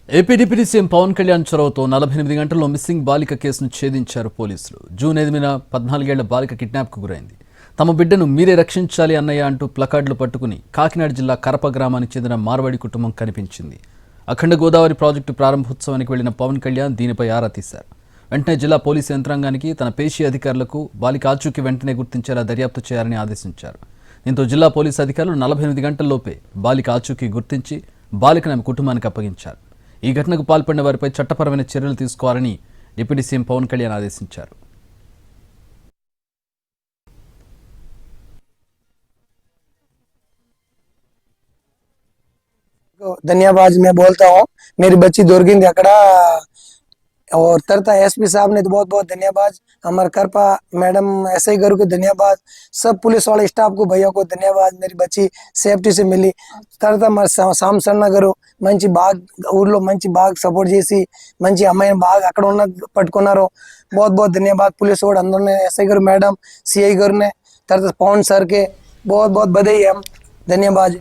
AP deputy CM Pawan Kalyan చొరవతో 48 గంటల్లో missing బాలిక కేసును ఛేదించారు పోలీసులు. జూన్ 8న 14 ఏళ్ల బాలిక కిడ్నాప్కు గురైంది. తమ బిడ్డను మీరే రక్షించాలి అన్నయ్య అంటూ ప్లకార్డులు పట్టుకుని కాకినాడ జిల్లా కరప గ్రామానికి చెందిన మార్వాడి కుటుంబం కనిపించింది. అఖండ గోదావరి ప్రాజెక్టు ప్రారంభోత్సవానికి వెళ్లిన పవన్ కళ్యాణ్ దీనిపై ఆరా తీశారు. వెంటనే జిల్లా పోలీసు యంత్రాంగానికి, తన పేషీ అధికారులకు బాలిక ఆచూకీ వెంటనే గుర్తించేలా దర్యాప్తు చేయాలని ఆదేశించారు. దీంతో జిల్లా పోలీసు అధికారులు 48 గంటల్లోపే బాలిక ఆచూకీ గుర్తించి బాలికను ఆమె కుటుంబానికి అప్పగించారు. ఈ ఘటనకు పాల్పడిన వారిపై చట్టపరమైన చర్యలు తీసుకోవాలని డిప్యూటీ సీఎం పవన్ కళ్యాణ్ ఆదేశించారు. धन्यवाद मैं बोलता हूँ, मेरी बच्ची दौड़गिंदी अकड़ा और तरता एसपी साहब ने तो बहुत बहुत धन्यवाद, हमारे करपा मैडम ऐसे ही करो को धन्यवाद, सब पुलिस वाले स्टाफ को भैया को धन्यवाद। मेरी बच्ची सेफ्टी से मिली तरता మరి సాంసన్న గారు మంచి బాగా ఊర్లో మంచి బాగా సపోర్ట్ చేసి మంచి అమ్మాయిని బాగా అక్కడ ఉన్న పట్టుకున్నారు. बहुत बहुत धन्यवाद पुलिस वाले अंदर ने एसआई गाరు मैडम सीआई गाరు ने तरता पवन सर के बहुत बहुत बधाई हम धन्यवाद।